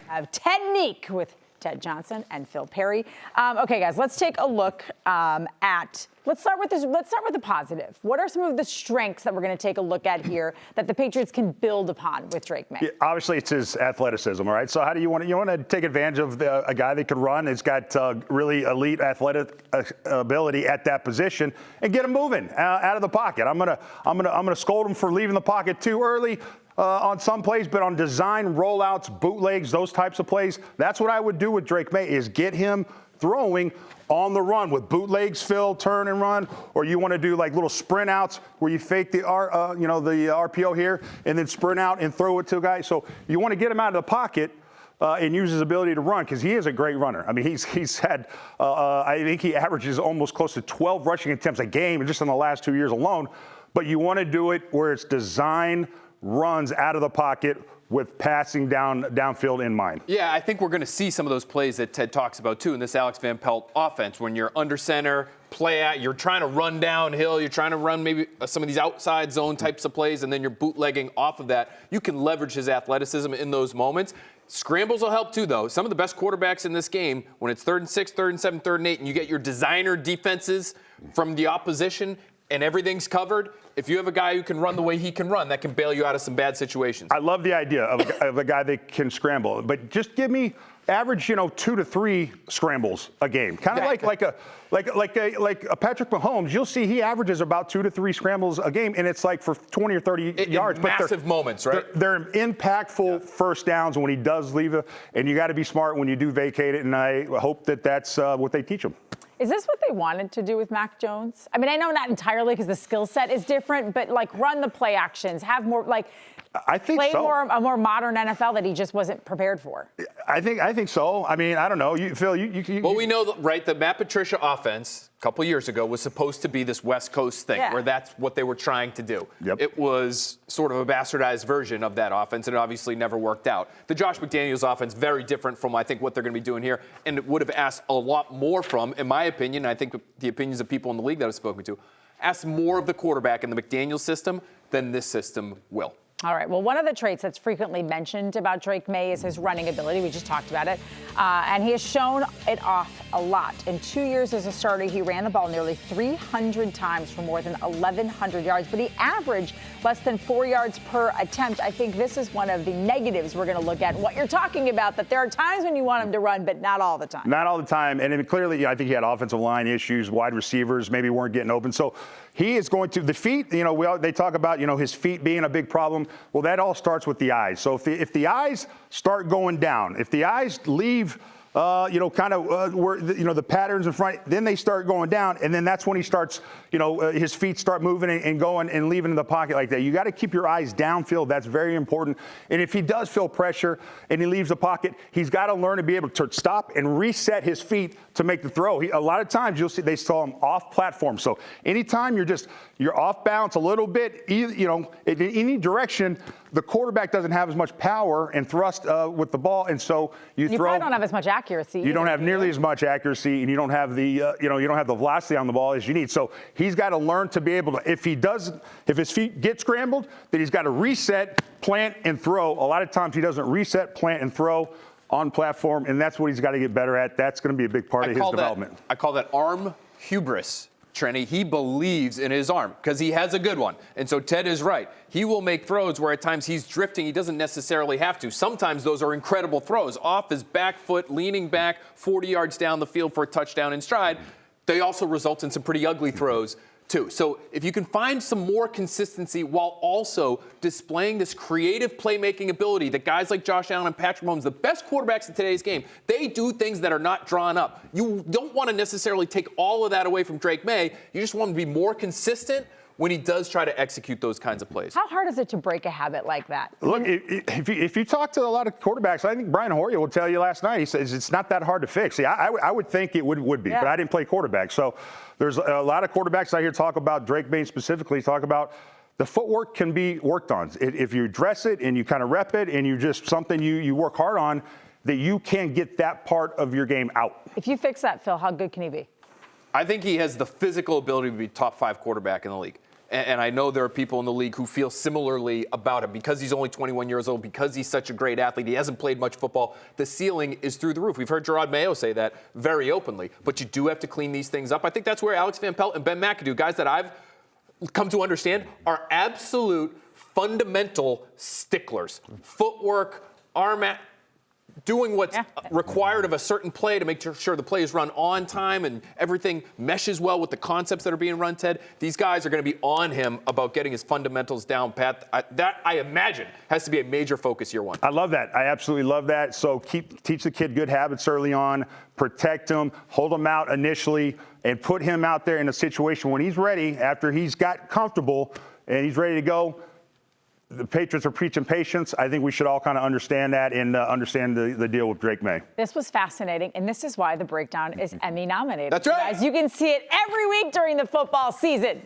Have Ted Neek with Ted Johnson and Phil Perry. Okay, guys, let's take a look let's start with this. Let's start with the positive. What are some of the strengths that we're going to take a look at here that the Patriots can build upon with Drake Maye? Yeah, obviously, it's his athleticism, all right? So how do you want to take advantage of a guy that can run? It's got really elite athletic ability at that position and get him moving out of the pocket. I'm gonna scold him for leaving the pocket too early. On some plays, but on design rollouts, bootlegs, those types of plays, that's what I would do with Drake Maye is get him throwing on the run with bootlegs, Phil, turn and run, or you want to do like little sprint outs where you fake the RPO here and then sprint out and throw it to a guy. So you want to get him out of the pocket and use his ability to run because he is a great runner. I mean, he's had, I think he averages almost close to 12 rushing attempts a game just in the last 2 years alone. But you want to do it where it's design runs out of the pocket with passing downfield in mind. Yeah, I think we're going to see some of those plays that Ted talks about, too, in this Alex Van Pelt offense. When you're under center, play out, you're trying to run downhill, you're trying to run maybe some of these outside zone types of plays, and then you're bootlegging off of that. You can leverage his athleticism in those moments. Scrambles will help, too, though. Some of the best quarterbacks in this game, when it's 3rd and 6, 3rd and 7, 3rd and 8, and you get your designer defenses from the opposition, and everything's covered, if you have a guy who can run the way he can run, that can bail you out of some bad situations. I love the idea of a guy that can scramble, but just give me average, 2 to 3 scrambles a game. Kind of like a Patrick Mahomes. You'll see he averages about 2 to 3 scrambles a game, and it's like for 20 or 30 yards. Massive moments, right? They're impactful first downs when he does leave it, and you got to be smart when you do vacate it, and I hope that that's what they teach him. Is this what they wanted to do with Mac Jones? I mean, I know not entirely because the skill set is different, but like run the play actions, have more I think play so. a more modern NFL that he just wasn't prepared for. I think so. I mean, I don't know. Phil, Well, we know, right, the Matt Patricia offense a couple years ago was supposed to be this West Coast thing where that's what they were trying to do. Yep. It was sort of a bastardized version of that offense, and it obviously never worked out. The Josh McDaniels offense, very different from, I think, what they're going to be doing here, and it would have asked a lot more from, in my opinion, and I think the opinions of people in the league that I've spoken to, asked more of the quarterback in the McDaniels system than this system will. All right. Well, one of the traits that's frequently mentioned about Drake Maye is his running ability. We just talked about it. And he has shown it off a lot. In 2 years as a starter, he ran the ball nearly 300 times for more than 1,100 yards, but he averaged less than 4 yards per attempt. I think this is one of the negatives we're going to look at. What you're talking about, that there are times when you want him to run, but not all the time. Not all the time. And clearly, I think he had offensive line issues, wide receivers maybe weren't getting open. So he is going to, the feet, they talk about, his feet being a big problem. Well, that all starts with the eyes. So if the eyes start going down, if the eyes leave, where, the patterns in front, then they start going down. And then that's when he starts, his feet start moving and going and leaving in the pocket like that. You got to keep your eyes downfield. That's very important. And if he does feel pressure and he leaves the pocket, he's got to learn to be able to stop and reset his feet to make the throw. A lot of times you'll see they saw him off platform. So anytime you're off balance a little bit, in any direction, the quarterback doesn't have as much power and thrust with the ball, and so you throw. Probably don't have as much accuracy. You don't have nearly as much accuracy, and you don't have the you don't have the velocity on the ball as you need. So he's got to learn to be able to. If his feet get scrambled, then he's got to reset, plant, and throw. A lot of times he doesn't reset, plant, and throw on platform, and that's what he's got to get better at. That's going to be a big part of his development. I call that arm hubris. Trenny, he believes in his arm because he has a good one. And so Ted is right. He will make throws where at times he's drifting. He doesn't necessarily have to. Sometimes those are incredible throws. Off his back foot, leaning back 40 yards down the field for a touchdown in stride. They also result in some pretty ugly throws too. So if you can find some more consistency while also displaying this creative playmaking ability that guys like Josh Allen and Patrick Mahomes, the best quarterbacks in today's game, they do things that are not drawn up. You don't want to necessarily take all of that away from Drake Maye. You just want him to be more consistent when he does try to execute those kinds of plays. How hard is it to break a habit like that? Look, if you talk to a lot of quarterbacks, I think Brian Hoyer will tell you last night, he says it's not that hard to fix. See, I would think it would be, but I didn't play quarterback. So there's a lot of quarterbacks I hear talk about, Drake Maye specifically, talk about the footwork can be worked on. If you address it and you kind of rep it and you just something you work hard on, that you can get that part of your game out. If you fix that, Phil, how good can he be? I think he has the physical ability to be top 5 quarterback in the league. And I know there are people in the league who feel similarly about him because he's only 21 years old, because he's such a great athlete. He hasn't played much football. The ceiling is through the roof. We've heard Drake Maye say that very openly. But you do have to clean these things up. I think that's where Alex Van Pelt and Ben McAdoo, guys that I've come to understand, are absolute fundamental sticklers. Footwork, arm doing what's required of a certain play to make sure the play is run on time and everything meshes well with the concepts that are being run, Ted. These guys are going to be on him about getting his fundamentals down, Pat. That, I imagine, has to be a major focus year one. I love that. I absolutely love that. So teach the kid good habits early on, protect him, hold him out initially, and put him out there in a situation when he's ready, after he's got comfortable and he's ready to go. The Patriots are preaching patience. I think we should all kind of understand that and understand the deal with Drake Maye. This was fascinating, and this is why The Breakdown is Emmy nominated. That's right. Guys, you can see it every week during the football season.